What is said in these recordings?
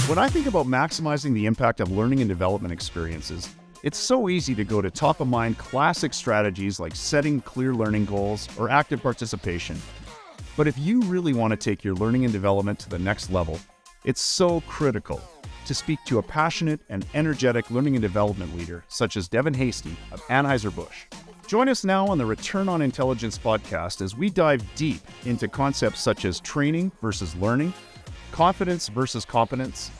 When I think about maximizing the impact of learning and development experiences, it's so easy to go to top-of-mind classic strategies like setting clear learning goals or active participation. But if you really want to take your learning and development to the next level, it's so critical to speak to a passionate and energetic learning and development leader such as Devin Hastie of Anheuser-Busch. Join us now on the Return on Intelligence podcast as we dive deep into concepts such as training versus learning, confidence versus competence.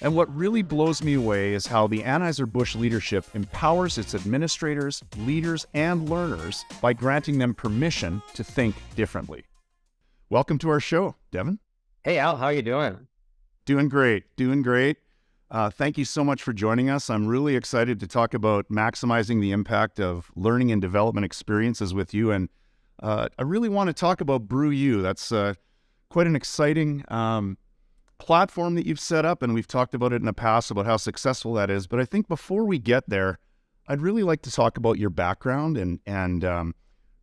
And what really blows me away is how the Anheuser-Busch leadership empowers its administrators, leaders, and learners by granting them permission to think differently. Welcome to our show, Devin. Hey, Al, how are you doing? Doing great. Thank you so much for joining us. I'm really excited to talk about maximizing the impact of learning and development experiences with you. And I really want to talk about Brew U. That's quite an exciting platform that you've set up, and we've talked about it in the past about how successful that is. But I think before we get there, I'd really like to talk about your background and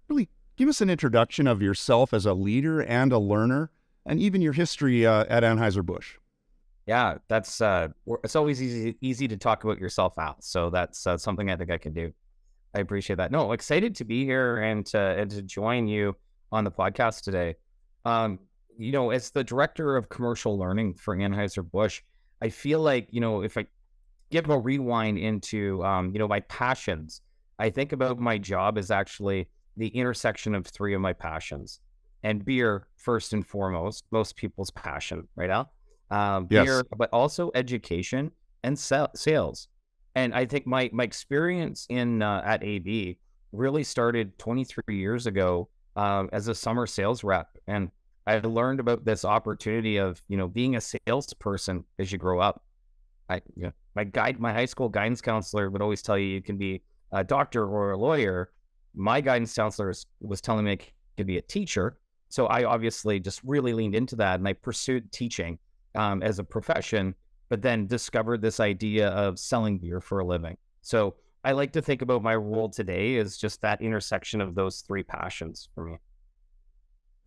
really give us an introduction of yourself as a leader and a learner, and even your history at Anheuser-Busch. Yeah, that's it's always easy to talk about yourself, Al. So that's something I think I can do. I appreciate that. No, excited to be here and to join you on the podcast today. As the director of commercial learning for Anheuser-Busch, I feel like, if I give a rewind into, my passions, I think about my job as actually the intersection of three of my passions. And beer, first and foremost, most people's passion, right, Al? Beer, Yes. but also education and sales. And I think my experience at AB really started 23 years ago as a summer sales rep. And I learned about this opportunity of, being a salesperson as you grow up. My high school guidance counselor would always tell you can be a doctor or a lawyer. My guidance counselor was telling me I could be a teacher. So I obviously just really leaned into that, and I pursued teaching as a profession, but then discovered this idea of selling beer for a living. So I like to think about my role today as just that intersection of those three passions for me.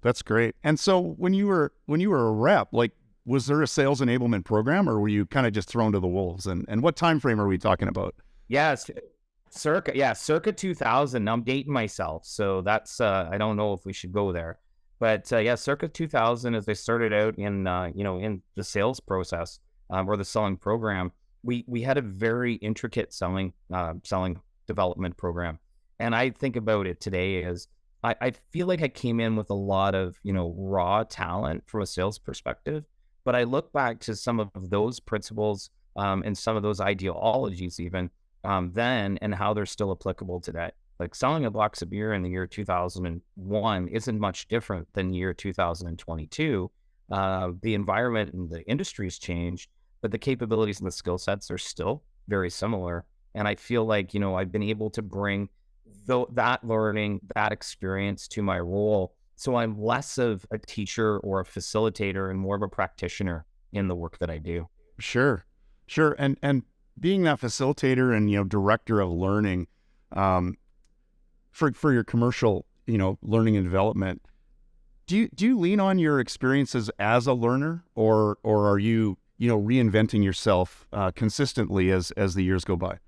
That's great. And so when you were a rep, was there a sales enablement program, or were you kind of just thrown to the wolves? And what time frame are we talking about? Yes, circa 2000. I'm dating myself, so that's I don't know if we should go there, but circa 2000, as I started out in in the sales process or the selling program, we had a very intricate selling development program, and I think about it today as I feel like I came in with a lot of, raw talent from a sales perspective, but I look back to some of those principles and some of those ideologies even then and how they're still applicable today. Like selling a box of beer in the year 2001 isn't much different than the year 2022. The environment and the industry's changed, but the capabilities and the skill sets are still very similar. And I feel like, I've been able to bring that learning, that experience to my role. So I'm less of a teacher or a facilitator and more of a practitioner in the work that I do. Sure. And being that facilitator and, director of learning, for your commercial, learning and development, do you lean on your experiences as a learner, or are you, reinventing yourself consistently as the years go by?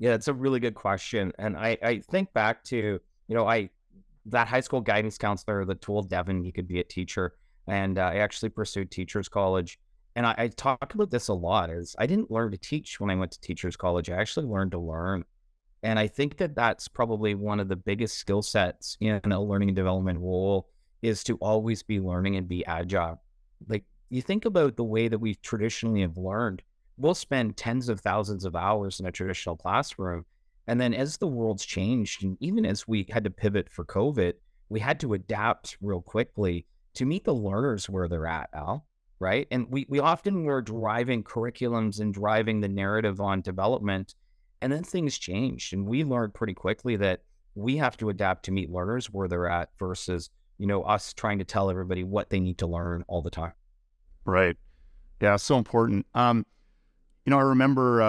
Yeah, it's a really good question. And I think back to, that high school guidance counselor that told Devin he could be a teacher. And I actually pursued teachers college. And I talk about this a lot is I didn't learn to teach when I went to teachers college. I actually learned to learn. And I think that that's probably one of the biggest skill sets in a learning and development role is to always be learning and be agile. Like you think about the way that we traditionally have learned. We'll spend tens of thousands of hours in a traditional classroom. And then as the world's changed, and even as we had to pivot for COVID, we had to adapt real quickly to meet the learners where they're at, Al, right? And we often were driving curriculums and driving the narrative on development. And then things changed. And we learned pretty quickly that we have to adapt to meet learners where they're at versus, us trying to tell everybody what they need to learn all the time. Right. Yeah, so important. I remember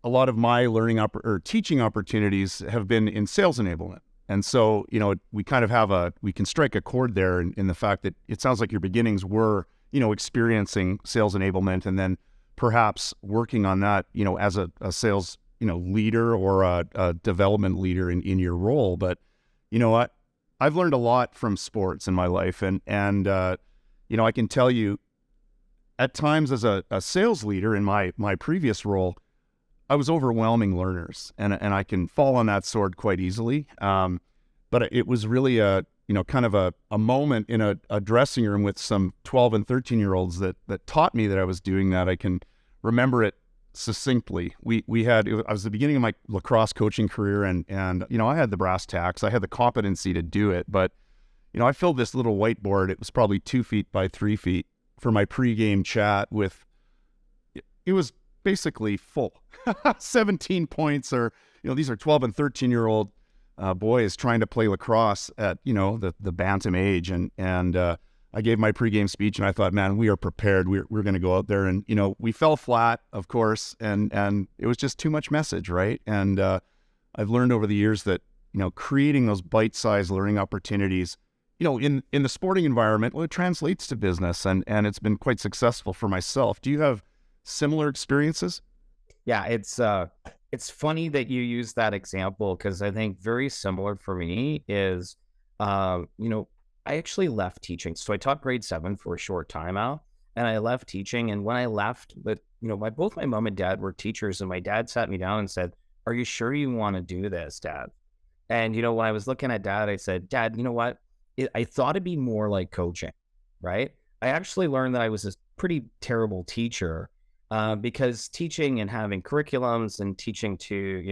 a lot of my learning or teaching opportunities have been in sales enablement. And so, we kind of we can strike a chord there in the fact that it sounds like your beginnings were experiencing sales enablement and then perhaps working on that, as a sales, leader or a development leader in your role. But, I've learned a lot from sports in my life. And I can tell you at times as a sales leader in my previous role, I was overwhelming learners, and I can fall on that sword quite easily. But it was really kind of a moment in a dressing room with some 12 and 13-year-olds that taught me that I was doing that. I can remember it succinctly. I was the beginning of my lacrosse coaching career, and I had the brass tacks, I had the competency to do it, but I filled this little whiteboard. It was probably 2 feet by 3 feet for my pregame chat it was basically full 17 points, or these are 12 and 13-year-old boys trying to play lacrosse at the bantam age, and I gave my pregame speech, and I thought, man, we are prepared. We're going to go out there, and we fell flat, of course, and it was just too much message, right? And I've learned over the years that creating those bite-sized learning opportunities, in the sporting environment, well, it translates to business, and it's been quite successful for myself. Do you have similar experiences? Yeah, it's funny that you use that example, because I think very similar for me is, I actually left teaching. So I taught grade 7 for a short time out, and I left teaching. And when I left, both my mom and dad were teachers, and my dad sat me down and said, "Are you sure you want to do this, Dad?" And, when I was looking at Dad, I said, "Dad, you know what? I thought it'd be more like coaching, right?" I actually learned that I was a pretty terrible teacher, because teaching and having curriculums and teaching to,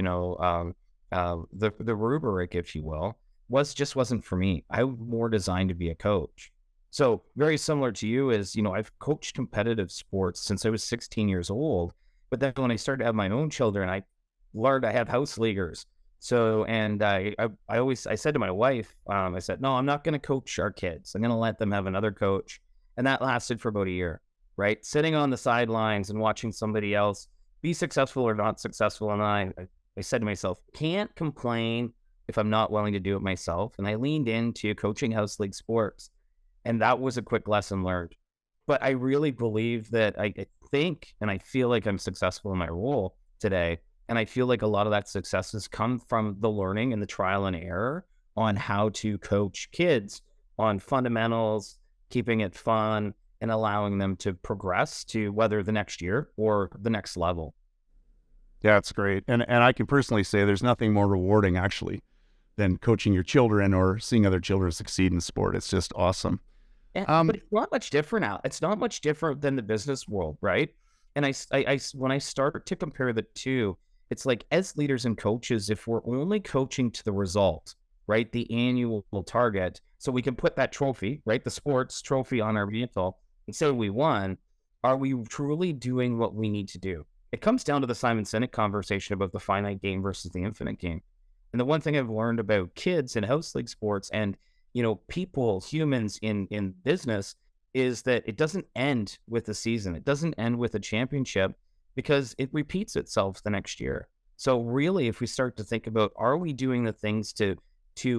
the rubric, if you will, wasn't for me. I was more designed to be a coach. So very similar to you is, I've coached competitive sports since I was 16 years old. But then when I started to have my own children, I learned I have house leaguers. So, and I said to my wife, I said, no, I'm not going to coach our kids. I'm going to let them have another coach. And that lasted for about a year, right? Sitting on the sidelines and watching somebody else be successful or not successful. And I said to myself, can't complain if I'm not willing to do it myself. And I leaned into coaching house league sports. And that was a quick lesson learned. But I really believe that I think, and I feel like I'm successful in my role today. And I feel like a lot of that success has come from the learning and the trial and error on how to coach kids on fundamentals, keeping it fun, and allowing them to progress to whether the next year or the next level. Yeah, that's great. And I can personally say there's nothing more rewarding, actually, than coaching your children or seeing other children succeed in sport. It's just awesome. But it's not much different now. It's not much different than the business world, right? And I when I start to compare the two, it's like, as leaders and coaches, if we're only coaching to the result, right, the annual target, so we can put that trophy, right, the sports trophy on our vehicle and say we won, are we truly doing what we need to do? It comes down to the Simon Sinek conversation about the finite game versus the infinite game. And the one thing I've learned about kids in house league sports and, people, humans in business, is that it doesn't end with the season. It doesn't end with a championship, because it repeats itself the next year. So really, if we start to think about, are we doing the things to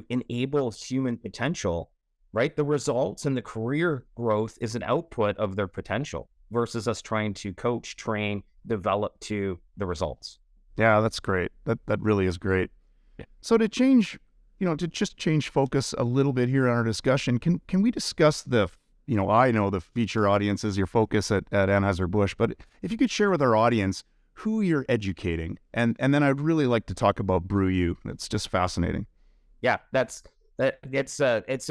enable human potential, right? The results and the career growth is an output of their potential versus us trying to coach, train, develop to the results. Yeah, that's great. That really is great. So to just change focus a little bit here on our discussion, can we discuss I know the feature audience is your focus at Anheuser-Busch, but if you could share with our audience who you're educating, and then I'd really like to talk about Brew U. It's just fascinating. Yeah, it's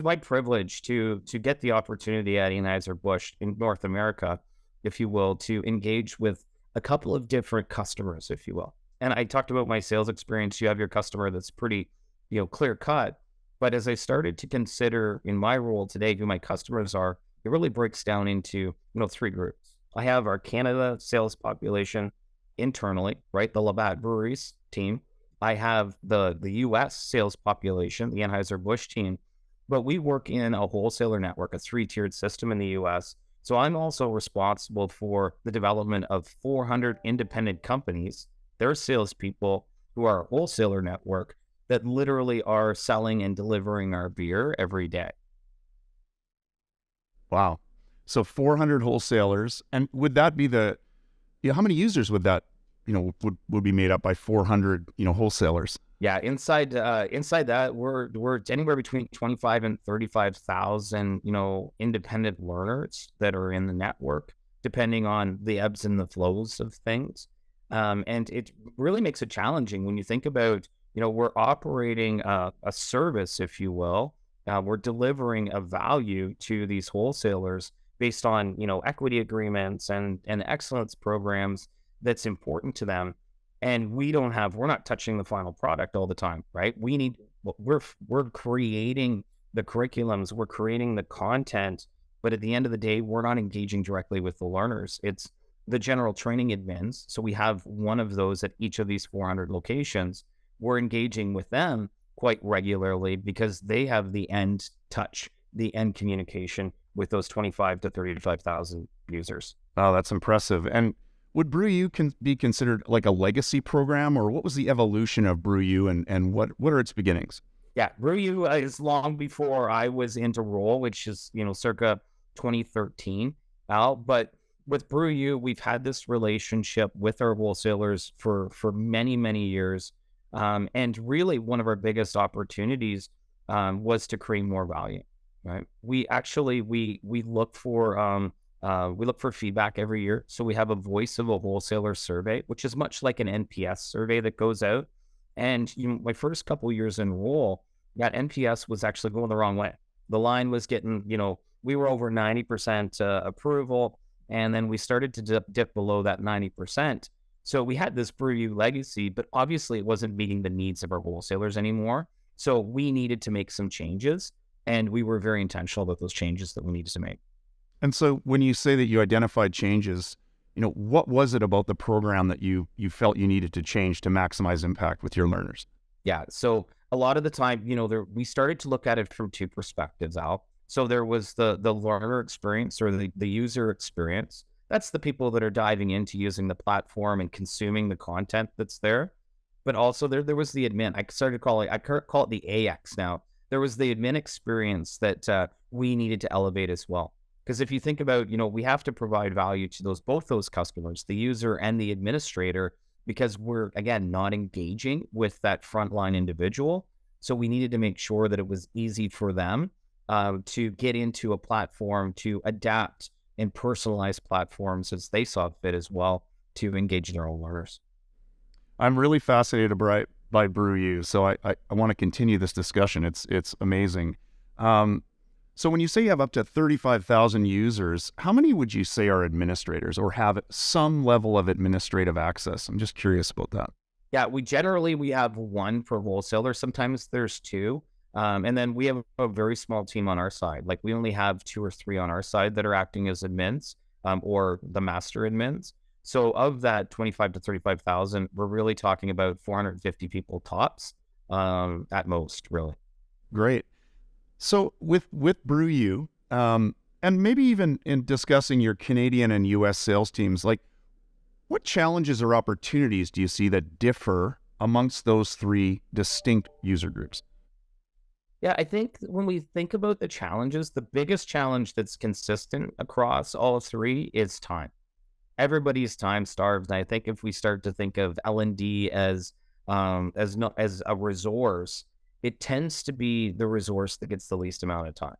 my privilege to get the opportunity at Anheuser-Busch in North America, if you will, to engage with a couple of different customers, if you will. And I talked about my sales experience. You have your customer that's pretty, clear cut. But as I started to consider in my role today who my customers are, it really breaks down into, 3 groups. I have our Canada sales population internally, right? The Labatt Breweries team. I have the U.S. sales population, the Anheuser-Busch team. But we work in a wholesaler network, a 3-tiered system in the U.S. So I'm also responsible for the development of 400 independent companies, their salespeople, who are a wholesaler network that literally are selling and delivering our beer every day. Wow. So 400 wholesalers, and would that be how many users would that, would be made up by 400, wholesalers? Yeah, inside that, we're anywhere between 25 and 35,000, independent learners that are in the network, depending on the ebbs and the flows of things. And it really makes it challenging when you think about, we're operating a service, if you will. We're delivering a value to these wholesalers based on, equity agreements and excellence programs that's important to them. And we're not touching the final product all the time, right? We're creating the curriculums, we're creating the content, but at the end of the day, we're not engaging directly with the learners. It's the general training admins. So we have one of those at each of these 400 locations. We're engaging with them quite regularly because they have the end touch, the end communication with those 25 to 35,000 users. Oh, that's impressive. And would Brew U be considered like a legacy program, or what was the evolution of Brew U, and what are its beginnings? Yeah, Brew U is long before I was into Roll, which is, circa 2013 out. But with Brew U, we've had this relationship with our wholesalers for many, many years. And really one of our biggest opportunities was to create more value, right? We look for feedback every year. So we have a voice of a wholesaler survey, which is much like an NPS survey that goes out. And my first couple of years in Roll, that NPS was actually going the wrong way. The line was getting, we were over 90% approval, and then we started to dip below that 90%. So we had this Brew U legacy, but obviously it wasn't meeting the needs of our wholesalers anymore. So we needed to make some changes, and we were very intentional about those changes that we needed to make. And so when you say that you identified changes, what was it about the program that you felt you needed to change to maximize impact with your learners? Yeah. So a lot of the time, we started to look at it from two perspectives, Al. So there was the learner experience, or the user experience. That's the people that are diving into using the platform and consuming the content that's there. But also there was the admin. I call it the AX now. There was the admin experience that we needed to elevate as well. Because if you think about, we have to provide value to both those customers, the user and the administrator, because we're, again, not engaging with that frontline individual. So we needed to make sure that it was easy for them to get into a platform, to adapt and personalize platforms as they saw fit as well, to engage their own learners. I'm really fascinated by Brew U, so I want to continue this discussion. It's amazing. So when you say you have up to 35,000 users, how many would you say are administrators or have some level of administrative access? I'm just curious about that. Yeah, we have one per wholesaler. Sometimes there's two. And then we have a very small team on our side. Like we only have 2 or 3 on our side that are acting as admins or the master admins. So of that 25 to 35,000, we're really talking about 450 people tops at most, really. Great. So with Brew U, and maybe even in discussing your Canadian and U.S. sales teams, like what challenges or opportunities do you see that differ amongst those 3 distinct user groups? Yeah, I think when we think about the challenges, the biggest challenge that's consistent across all 3 is time. Everybody's time starved. And I think if we start to think of L&D as a resource, it tends to be the resource that gets the least amount of time.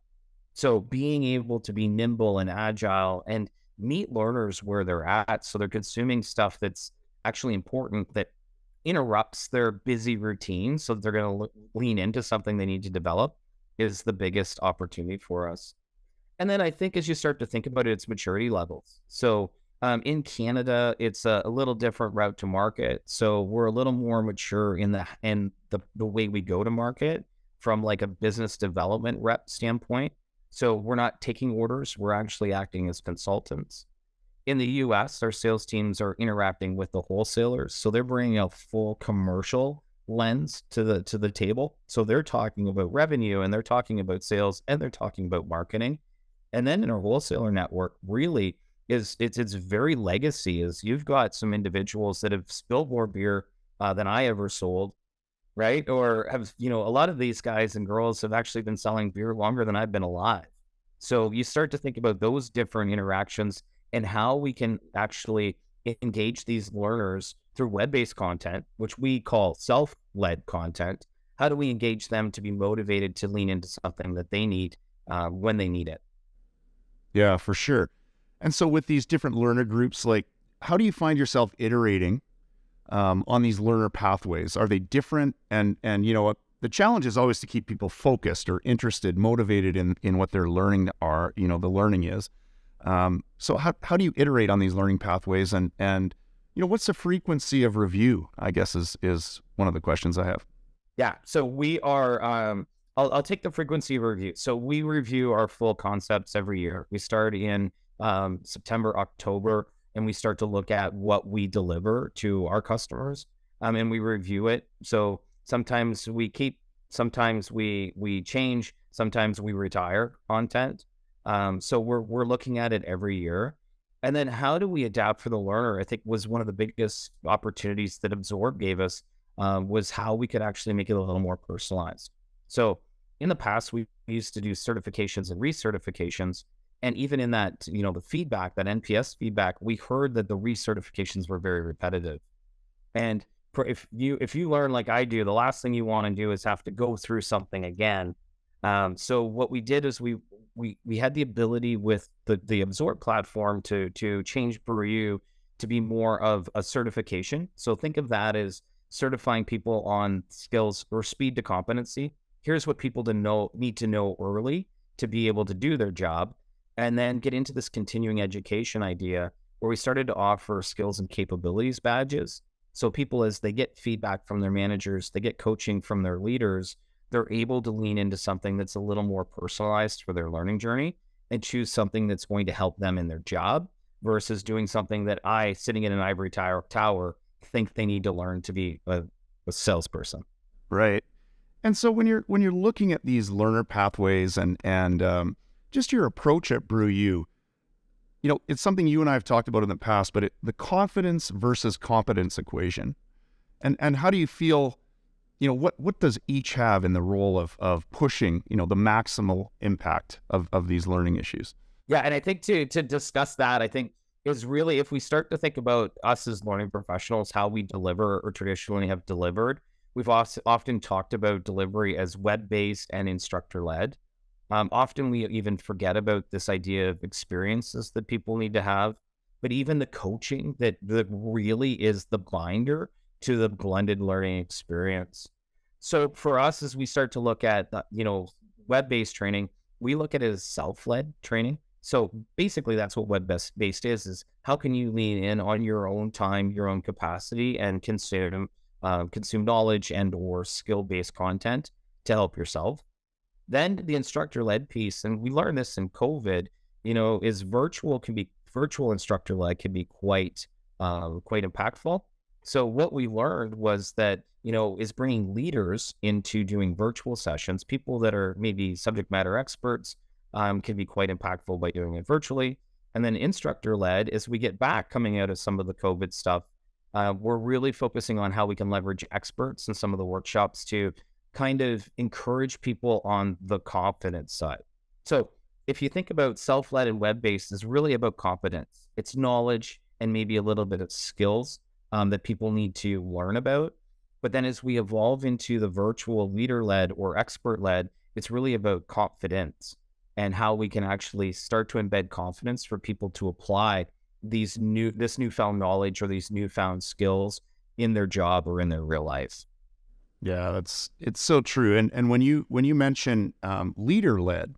So being able to be nimble and agile and meet learners where they're at, so they're consuming stuff that's actually important, that interrupts their busy routine, so they're going to lean into something they need to develop, is the biggest opportunity for us. And then I think as you start to think about it, it's maturity levels. So in Canada, it's a little different route to market. So we're a little more mature in the way we go to market from like a business development rep standpoint. So we're not taking orders. We're actually acting as consultants. In the US, our sales teams are interacting with the wholesalers. So they're bringing a full commercial lens to the table. So they're talking about revenue, and they're talking about sales, and they're talking about marketing. And then in our wholesaler network, really, it's very legacy. Is you've got some individuals that have spilled more beer than I ever sold, right? Or have, a lot of these guys and girls have actually been selling beer longer than I've been alive. So you start to think about those different interactions and how we can actually engage these learners through web-based content, which we call self-led content. How do we engage them to be motivated to lean into something that they need when they need it? Yeah, for sure. And so with these different learner groups, like how do you find yourself iterating on these learner pathways? Are they different? And you know what? The challenge is always to keep people focused or interested, motivated in what they're learning are, the learning is. So how do you iterate on these learning pathways and what's the frequency of review, I guess is one of the questions I have. Yeah. So we are, I'll take the frequency of review. So we review our full concepts every year. We start in September, October, and we start to look at what we deliver to our customers, and we review it. So sometimes we keep, sometimes we change, sometimes we retire content. So we're looking at it every year. And then how do we adapt for the learner? I think was one of the biggest opportunities that Absorb gave us, was how we could actually make it a little more personalized. So in the past, we used to do certifications and recertifications. And even in that, the feedback, that NPS feedback, we heard that the recertifications were very repetitive. And if you learn like I do, the last thing you want to do is have to go through something again. So what we did is we had the ability with the Absorb platform to change Brew U to be more of a certification. So think of that as certifying people on skills or speed to competency. Here's what people need to know early to be able to do their job, and then get into this continuing education idea where we started to offer skills and capabilities badges. So people, as they get feedback from their managers, they get coaching from their leaders, they're able to lean into something that's a little more personalized for their learning journey and choose something that's going to help them in their job versus doing something that I, sitting in an ivory tower, think they need to learn to be a salesperson. Right. And so when you're looking at these learner pathways and just your approach at Brew U, it's something you and I have talked about in the past, but the confidence versus competence equation, and how do you feel, what does each have in the role of pushing, the maximal impact of these learning issues? Yeah, and I think to discuss that, I think is really, if we start to think about us as learning professionals, how we deliver or traditionally have delivered, we've often talked about delivery as web-based and instructor-led. Often we even forget about this idea of experiences that people need to have, but even the coaching that really is the binder to the blended learning experience. So for us, as we start to look at, web-based training, we look at it as self-led training. So basically that's what web-based is how can you lean in on your own time, your own capacity, and consume knowledge and or skill-based content to help yourself. Then the instructor-led piece, and we learned this in COVID, is virtual instructor-led can be quite impactful. So what we learned was that, is bringing leaders into doing virtual sessions, people that are maybe subject matter experts, can be quite impactful by doing it virtually. And then instructor-led, as we get back coming out of some of the COVID stuff, we're really focusing on how we can leverage experts in some of the workshops to kind of encourage people on the confidence side. So if you think about self-led and web-based, is really about competence. It's knowledge and maybe a little bit of skills that people need to learn about. But then as we evolve into the virtual leader-led or expert-led, it's really about confidence and how we can actually start to embed confidence for people to apply this newfound knowledge or these newfound skills in their job or in their real life. Yeah, it's so true. And when you mention leader led,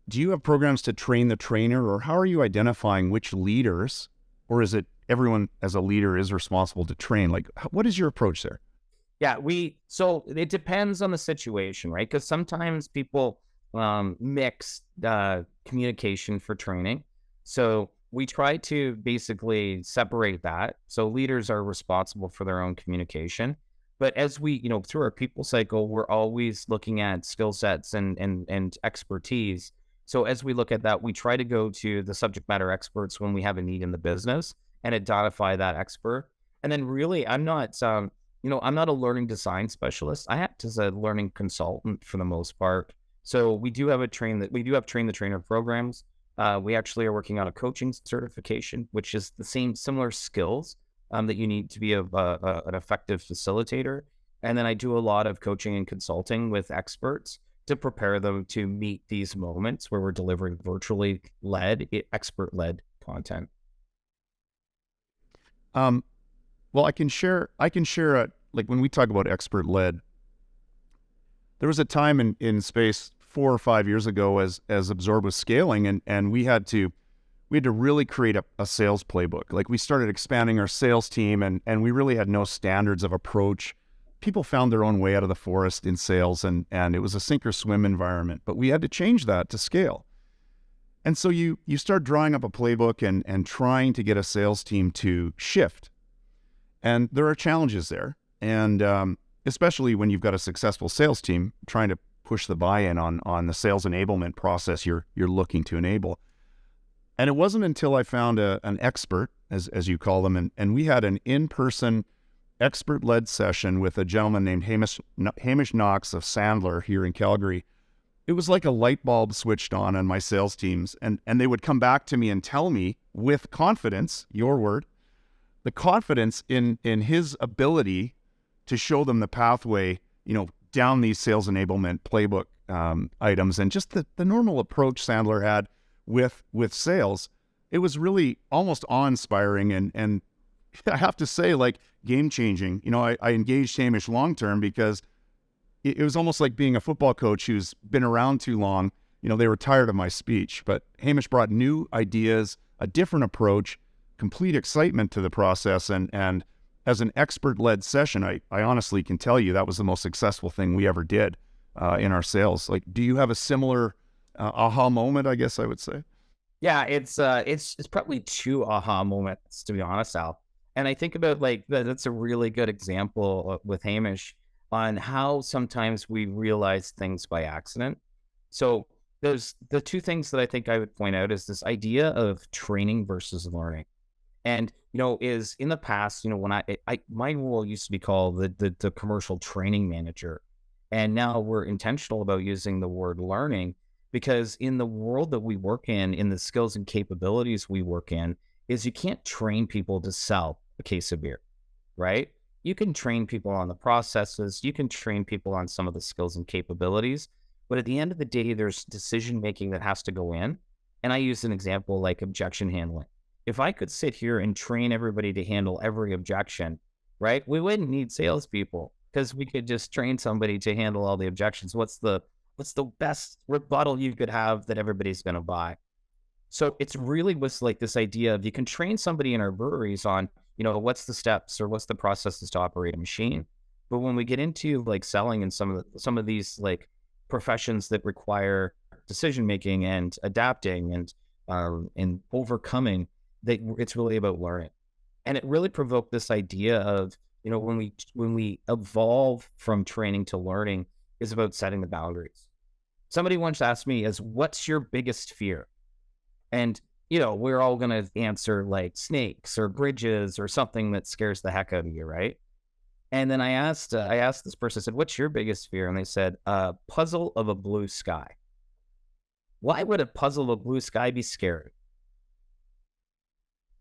do you have programs to train the trainer, or how are you identifying which leaders, or is it everyone as a leader is responsible to train? Like, what is your approach there? Yeah, so it depends on the situation, right? Because sometimes people mix communication for training. So we try to basically separate that. So leaders are responsible for their own communication. But as we, through our people cycle, we're always looking at skill sets and expertise. So as we look at that, we try to go to the subject matter experts when we have a need in the business and identify that expert. And then really, I'm not a learning design specialist. I act as a learning consultant for the most part. So we do have train the trainer programs. We actually are working on a coaching certification, which is the similar skills that you need to be an effective facilitator. And then I do a lot of coaching and consulting with experts to prepare them to meet these moments where we're delivering virtually expert led content. Well, I can share like when we talk about expert led, there was a time in space 4 or 5 years ago as Absorb was scaling, and we had to really create a sales playbook. Like we started expanding our sales team, and we really had no standards of approach. People found their own way out of the forest in sales, and it was a sink or swim environment. But we had to change that to scale. And so you start drawing up a playbook and trying to get a sales team to shift. And there are challenges there. And especially when you've got a successful sales team trying to push the buy-in on the sales enablement process you're looking to enable. And it wasn't until I found an expert, as you call them, and we had an in-person expert-led session with a gentleman named Hamish Knox of Sandler here in Calgary. It was like a light bulb switched on my sales teams, and they would come back to me and tell me with confidence, your word, the confidence in his ability to show them the pathway, down these sales enablement playbook items, and just the normal approach Sandler had with sales. It was really almost awe-inspiring and I have to say, like, game-changing. I engaged Hamish long-term because it was almost like being a football coach who's been around too long. They were tired of my speech, but Hamish brought new ideas, a different approach, complete excitement to the process, and as an expert-led session, I honestly can tell you that was the most successful thing we ever did in our sales. Like, do you have a similar aha moment, I guess I would say? Yeah, it's probably two aha moments, to be honest, Al. And I think about like that's a really good example with Hamish on how sometimes we realize things by accident. So there's the two things that I think I would point out is this idea of training versus learning. And is in the past, when I my role used to be called the commercial training manager, and now we're intentional about using the word learning because in the world that we work in the skills and capabilities we work in, is you can't train people to sell a case of beer, right? You can train people on the processes, you can train people on some of the skills and capabilities, but at the end of the day, there's decision making that has to go in. And I use an example like objection handling. If I could sit here and train everybody to handle every objection, right, we wouldn't need salespeople because we could just train somebody to handle all the objections. What's the best rebuttal you could have that everybody's going to buy? So it's really was like this idea of you can train somebody in our breweries on, what's the steps or what's the processes to operate a machine. But when we get into like selling and some of these like professions that require decision making and adapting and overcoming, it's really about learning. And it really provoked this idea of, when we evolve from training to learning is about setting the boundaries. Somebody once asked me what's your biggest fear? And, we're all going to answer like snakes or bridges or something that scares the heck out of you, right? And then I asked this person, I said, what's your biggest fear? And they said, puzzle of a blue sky. Why would a puzzle of a blue sky be scary?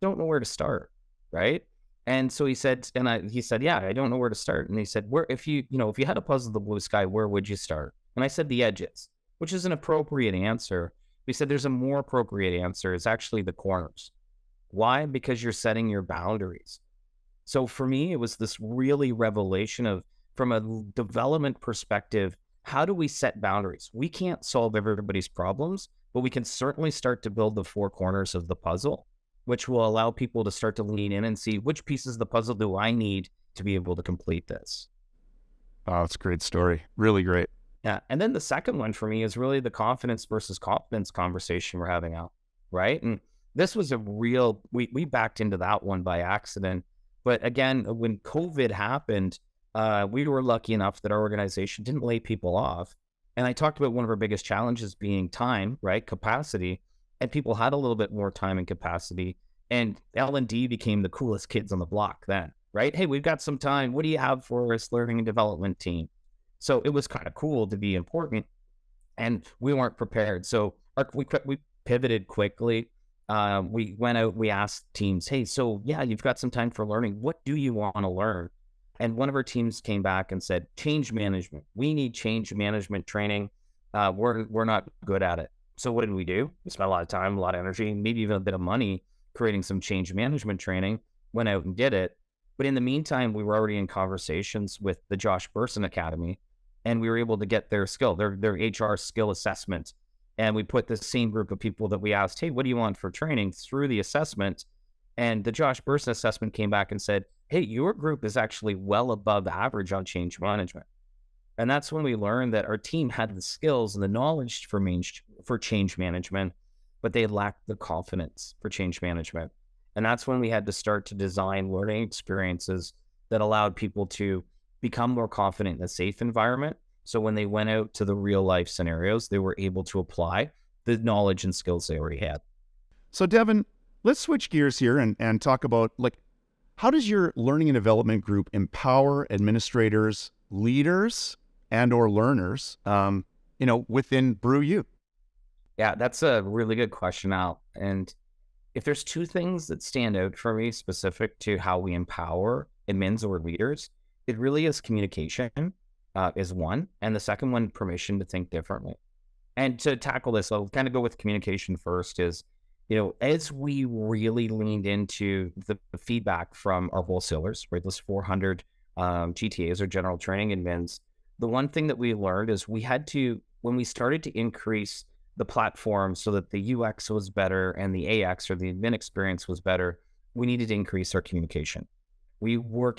Don't know where to start, right? And so he said, yeah, I don't know where to start. And he said, if you had a puzzle of the blue sky, where would you start? And I said, the edges, which is an appropriate answer. He said, there's a more appropriate answer. It's actually the corners. Why? Because you're setting your boundaries. So for me, it was this really revelation of, from a development perspective, how do we set boundaries? We can't solve everybody's problems, but we can certainly start to build the four corners of the puzzle, which will allow people to start to lean in and see which pieces of the puzzle do I need to be able to complete this. Oh, it's a great story. Really great. Yeah. And then the second one for me is really the confidence versus confidence conversation we're having out, right? And this was we backed into that one by accident. But again, when COVID happened, we were lucky enough that our organization didn't lay people off. And I talked about one of our biggest challenges being time, right? Capacity. And people had a little bit more time and capacity. And L&D became the coolest kids on the block then, right? Hey, we've got some time. What do you have for us, learning and development team? So it was kind of cool to be important. and we weren't prepared. So we pivoted quickly. We went out, we asked teams, hey, so yeah, you've got some time for learning. What do you want to learn? And one of our teams came back and said, change management. We need change management training. We're not good at it. So what did we do? We spent a lot of time, a lot of energy, maybe even a bit of money creating some change management training, went out and did it. But in the meantime, we were already in conversations with the Josh Burson Academy, and we were able to get their skill, their HR skill assessment. And we put the same group of people that we asked, hey, what do you want for training, through the assessment. And the Josh Burson assessment came back and said, hey, your group is actually well above average on change management. And that's when we learned that our team had the skills and the knowledge for change management, but they lacked the confidence for change management. And that's when we had to start to design learning experiences that allowed people to become more confident in a safe environment. So when they went out to the real life scenarios, they were able to apply the knowledge and skills they already had. So Devin, let's switch gears here and talk about, like, how does your learning and development group empower administrators, leaders, and or learners, within Brew U? Yeah, that's a really good question, Al. And if there's two things that stand out for me specific to how we empower admins or leaders, it really is communication is one. And the second one, permission to think differently. And to tackle this, I'll kind of go with communication first is, as we really leaned into the feedback from our wholesalers, right, those 400 GTAs or general training admins, the one thing that we learned is we had to, when we started to increase the platform so that the UX was better and the AX or the admin experience was better, we needed to increase our communication. We were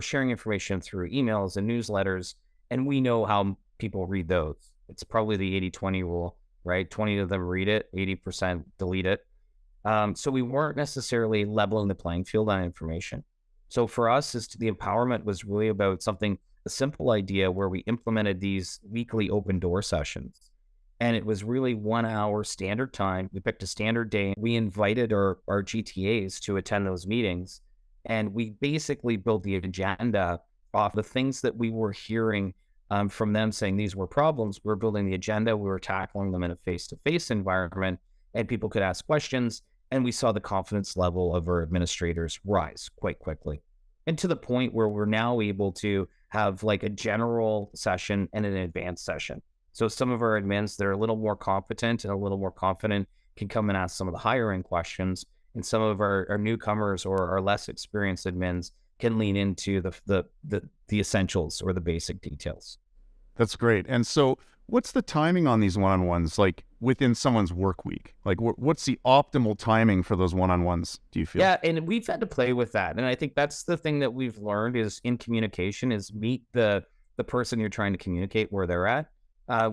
sharing information through emails and newsletters, and we know how people read those. It's probably the 80-20 rule, right? 20 of them read it, 80% delete it. So we weren't necessarily leveling the playing field on information. So for us, the empowerment was really about a simple idea where we implemented these weekly open door sessions. And it was really 1 hour standard time. We picked a standard day. We invited our GTAs to attend those meetings. And we basically built the agenda off the things that we were hearing from them saying these were problems. We were building the agenda. We were tackling them in a face-to-face environment, and people could ask questions. And we saw the confidence level of our administrators rise quite quickly. And to the point where we're now able to have like a general session and an advanced session. So some of our admins that are a little more competent and a little more confident can come and ask some of the higher end questions. And some of our newcomers or our less experienced admins can lean into the essentials or the basic details. That's great. And so what's the timing on these one-on-ones, like within someone's work week? Like what's the optimal timing for those one-on-ones, do you feel? Yeah, and we've had to play with that. And I think that's the thing that we've learned is in communication is meet the person you're trying to communicate where they're at.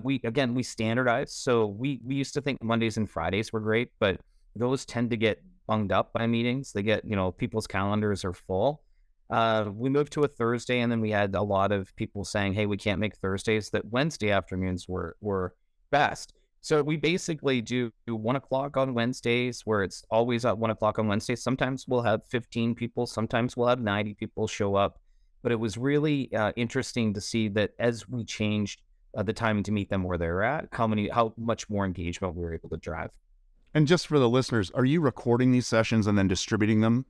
We standardize. So we used to think Mondays and Fridays were great, but those tend to get bunged up by meetings. They get, people's calendars are full. We moved to a Thursday, and then we had a lot of people saying, hey, we can't make Thursdays, that Wednesday afternoons were best. So we basically do 1 o'clock on Wednesdays, where it's always at 1 o'clock on Wednesdays. Sometimes we'll have 15 people, sometimes we'll have 90 people show up. But it was really interesting to see that as we changed the timing to meet them where they're at, how much more engagement we were able to drive. And just for the listeners, are you recording these sessions and then distributing them?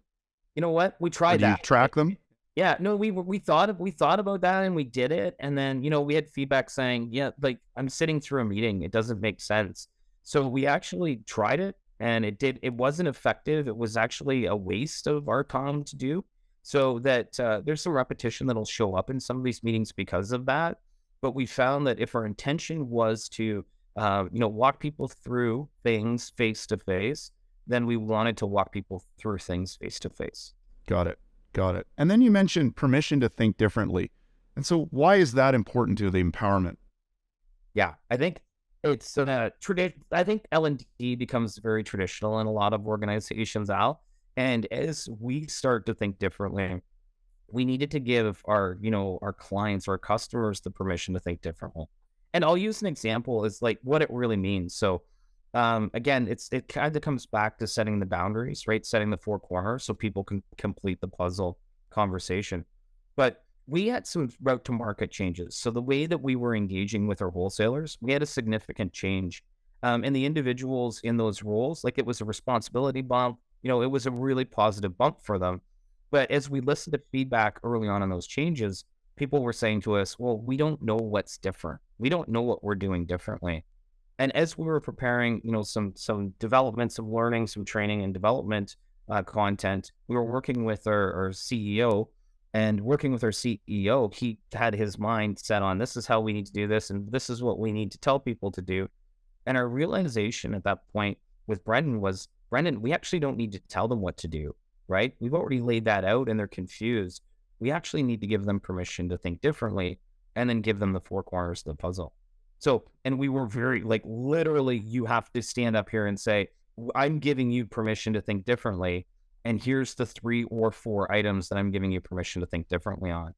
You know what? We tried that. Do you track them? Yeah, no, we thought about that and we did it. And then, we had feedback saying, yeah, like I'm sitting through a meeting. It doesn't make sense. So we actually tried it and it wasn't effective. It was actually a waste of our time to do. So that there's some repetition that'll show up in some of these meetings because of that. But we found that if our intention was to, walk people through things face to face, then we wanted to walk people through things face to face. Got it. And then you mentioned permission to think differently. And so why is that important to the empowerment? Yeah, I think it's I think L&D becomes very traditional in a lot of organizations, Al. And as we start to think differently, we needed to give our clients, our customers, the permission to think differently. And I'll use an example as like what it really means. So again, it kind of comes back to setting the boundaries, right? Setting the four corners so people can complete the puzzle conversation. But we had some route to market changes. So the way that we were engaging with our wholesalers, we had a significant change. And the individuals in those roles, like it was a responsibility bump, it was a really positive bump for them. But as we listened to feedback early on those changes, people were saying to us, well, we don't know what's different. We don't know what we're doing differently. And as we were preparing, some development, some learning, some training and development content, we were working with our CEO. And working with our CEO, he had his mind set on this is how we need to do this, and this is what we need to tell people to do. And our realization at that point with Brendan was, Brendan, we actually don't need to tell them what to do, right? We've already laid that out and they're confused. We actually need to give them permission to think differently and then give them the four corners of the puzzle. So, and we were very, like, literally, you have to stand up here and say, I'm giving you permission to think differently. And here's the 3 or 4 items that I'm giving you permission to think differently on.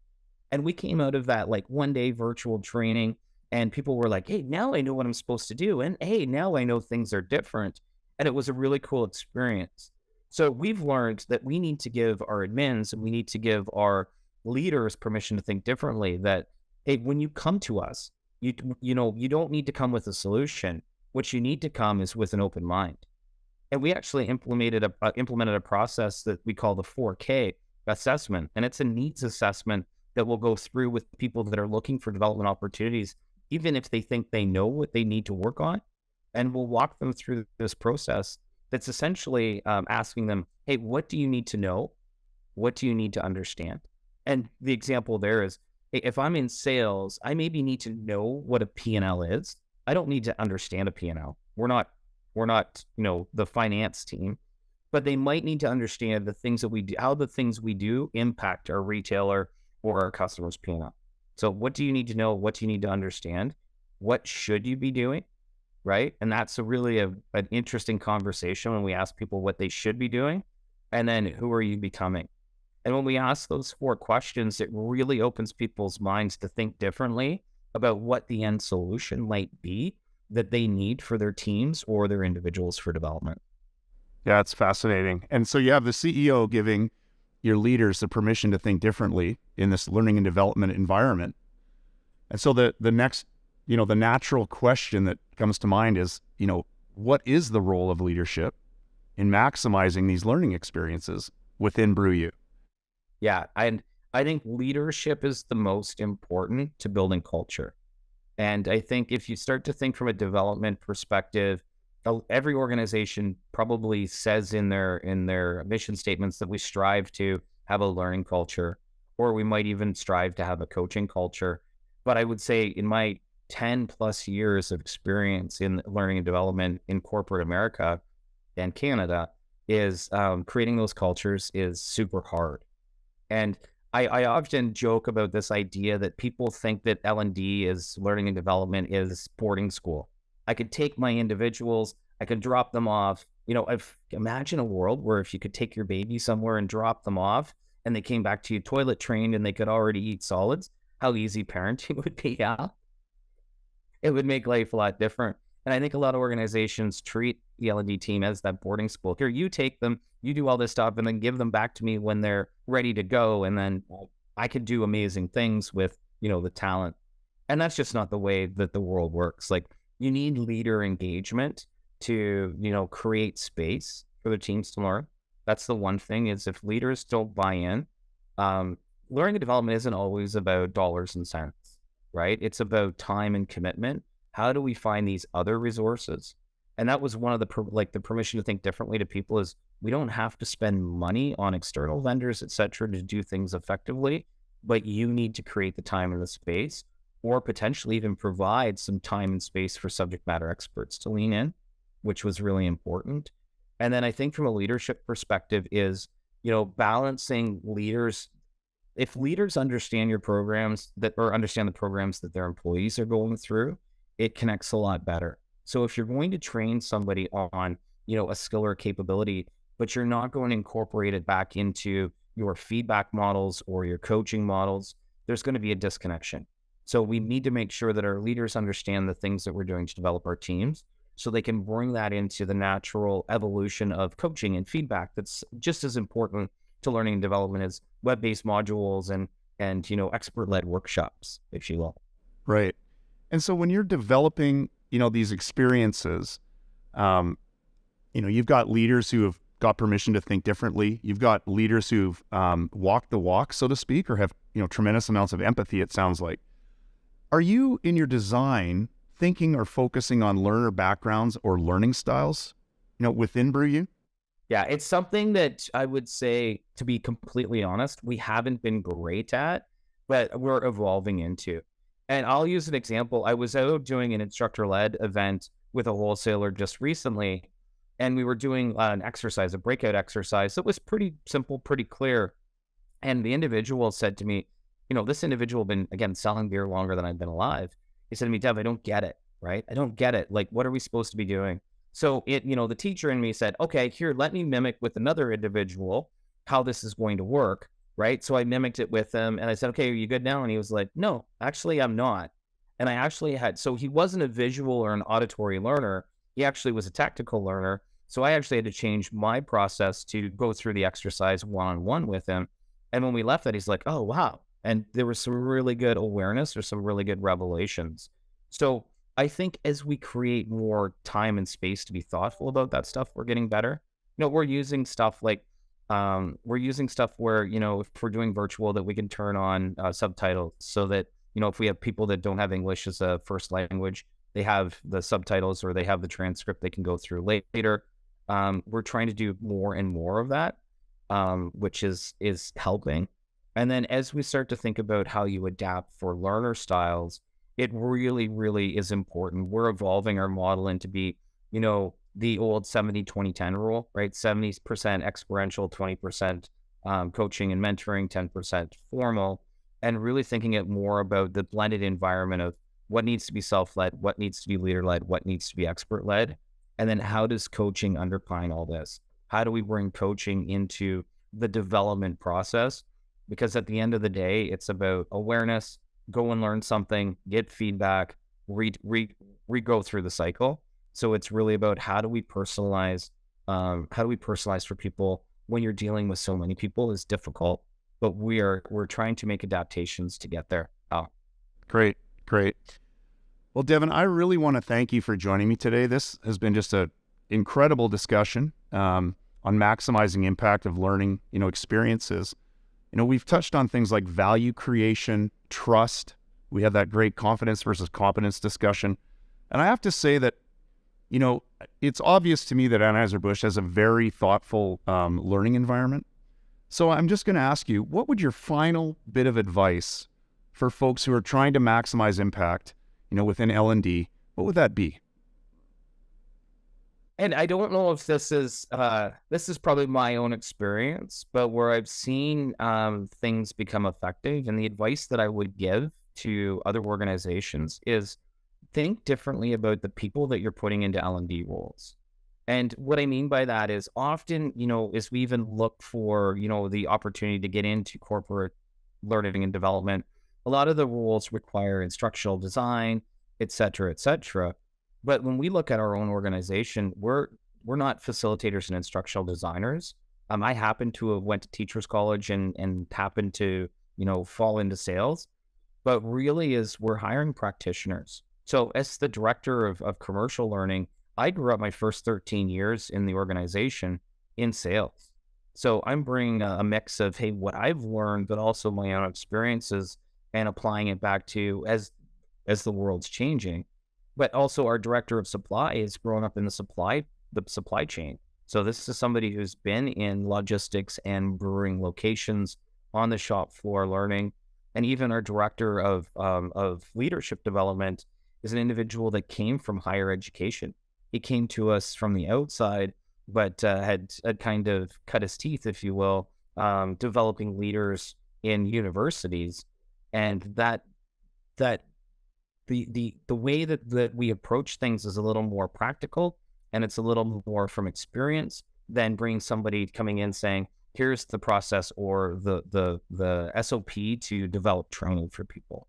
And we came out of that like 1-day virtual training and people were like, hey, now I know what I'm supposed to do. And hey, now I know things are different. And it was a really cool experience. So we've learned that we need to give our admins and we need to give our leaders permission to think differently, that, hey, when you come to us, you don't need to come with a solution. What you need to come is with an open mind. And we actually implemented a process that we call the 4K assessment. And it's a needs assessment that will go through with people that are looking for development opportunities, even if they think they know what they need to work on. And we'll walk them through this process that's essentially asking them, hey, what do you need to know? What do you need to understand? And the example there is, hey, if I'm in sales, I maybe need to know what a P&L is. I don't need to understand a P&L. We're not, the finance team, but they might need to understand the things that we do, how the things we do impact our retailer or our customers' P&L. So what do you need to know? What do you need to understand? What should you be doing? Right. And that's an interesting conversation when we ask people what they should be doing. And then who are you becoming? And when we ask those 4 questions, it really opens people's minds to think differently about what the end solution might be that they need for their teams or their individuals for development. Yeah, it's fascinating. And so you have the CEO giving your leaders the permission to think differently in this learning and development environment. And so the next, the natural question that comes to mind is, what is the role of leadership in maximizing these learning experiences within Brew U? Yeah, and I think leadership is the most important to building culture. And I think if you start to think from a development perspective, every organization probably says in their mission statements that we strive to have a learning culture, or we might even strive to have a coaching culture. But I would say in my 10 plus years of experience in learning and development in corporate America and Canada is creating those cultures is super hard. And I often joke about this idea that people think that L&D is learning and development is boarding school. I could take my individuals, I could drop them off. Imagine a world where if you could take your baby somewhere and drop them off and they came back to you toilet trained and they could already eat solids, how easy parenting would be. Yeah. It would make life a lot different. And I think a lot of organizations treat the L&D team as that boarding school. Here, you take them, you do all this stuff, and then give them back to me when they're ready to go. And then I could do amazing things with, the talent. And that's just not the way that the world works. Like, you need leader engagement to, create space for the teams to learn. That's the one thing is if leaders don't buy in, learning and development isn't always about dollars and cents, right? It's about time and commitment. How do we find these other resources? And that was one of the permission to think differently to people is we don't have to spend money on external vendors, et cetera, to do things effectively, but you need to create the time and the space, or potentially even provide some time and space for subject matter experts to lean in, which was really important. And then I think from a leadership perspective is, balancing leaders. If leaders understand your programs or understand the programs that their employees are going through, it connects a lot better. So if you're going to train somebody on, a skill or capability, but you're not going to incorporate it back into your feedback models or your coaching models, there's going to be a disconnection. So we need to make sure that our leaders understand the things that we're doing to develop our teams so they can bring that into the natural evolution of coaching and feedback that's just as important to learning and development as web-based modules and, expert-led workshops, if you will. Right. And so when you're developing, these experiences, you've got leaders who have got permission to think differently. You've got leaders who've walked the walk, so to speak, or have, tremendous amounts of empathy, it sounds like. Are you, in your design, thinking or focusing on learner backgrounds or learning styles, within Brew U? Yeah, it's something that I would say, to be completely honest, we haven't been great at, but we're evolving into. And I'll use an example. I was out doing an instructor-led event with a wholesaler just recently, and we were doing an exercise, a breakout exercise that was pretty simple, pretty clear. And the individual said to me, this individual been, again, selling beer longer than I've been alive. He said to me, Dev, I don't get it, right? I don't get it. Like, what are we supposed to be doing? So the teacher in me said, okay, here, let me mimic with another individual how this is going to work, right? So I mimicked it with him and I said, okay, are you good now? And he was like, no, actually, I'm not. And I actually so he wasn't a visual or an auditory learner. He actually was a tactical learner. So I actually had to change my process to go through the exercise one-on-one with him. And when we left that, he's like, oh, wow. And there was some really good awareness or some really good revelations. So I think as we create more time and space to be thoughtful about that stuff, we're getting better. We're using stuff like, where, if we're doing virtual, that we can turn on subtitles so that, if we have people that don't have English as a first language, they have the subtitles or they have the transcript they can go through later. We're trying to do more and more of that, which is helping. And then as we start to think about how you adapt for learner styles, it really, really is important. We're evolving our model into be, the old 70-20-10 rule, right? 70% experiential, 20% coaching and mentoring, 10% formal, and really thinking it more about the blended environment of what needs to be self-led, what needs to be leader-led, what needs to be expert-led, and then how does coaching underpin all this? How do we bring coaching into the development process? Because at the end of the day, it's about awareness, go and learn something, get feedback, re-go through the cycle. So it's really about how do we personalize for people when you're dealing with so many people is difficult, but we're trying to make adaptations to get there. Oh, great. Well, Devin, I really want to thank you for joining me today. This has been just an incredible discussion on maximizing impact of learning, experiences. We've touched on things like value creation, trust. We have that great confidence versus competence discussion. And I have to say that, it's obvious to me that Anheuser-Busch has a very thoughtful learning environment. So I'm just going to ask you, what would your final bit of advice for folks who are trying to maximize impact, within L&D, what would that be? And I don't know if this is probably my own experience, but where I've seen things become effective, and the advice that I would give to other organizations is think differently about the people that you're putting into L&D roles. And what I mean by that is often, as we even look for, the opportunity to get into corporate learning and development, a lot of the roles require instructional design, et cetera, et cetera. But when we look at our own organization, we're not facilitators and instructional designers. I happen to have went to teachers college and happened to, fall into sales, but really we're hiring practitioners. So as the director of commercial learning, I grew up my first 13 years in the organization in sales. So I'm bringing a mix of, hey, what I've learned, but also my own experiences and applying it back to as the world's changing. But also our director of supply is growing up in the supply chain. So this is somebody who's been in logistics and brewing locations on the shop floor learning. And even our director of leadership development is an individual that came from higher education. He came to us from the outside, but had kind of cut his teeth, if you will, developing leaders in universities. And that the way that we approach things is a little more practical, and it's a little more from experience than bringing somebody coming in saying, here's the process or the SOP to develop training for people.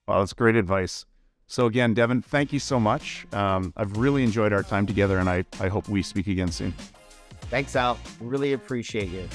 Well, that's great advice. So again, Devin, thank you so much. I've really enjoyed our time together, and I hope we speak again soon. Thanks, Al. Really appreciate you.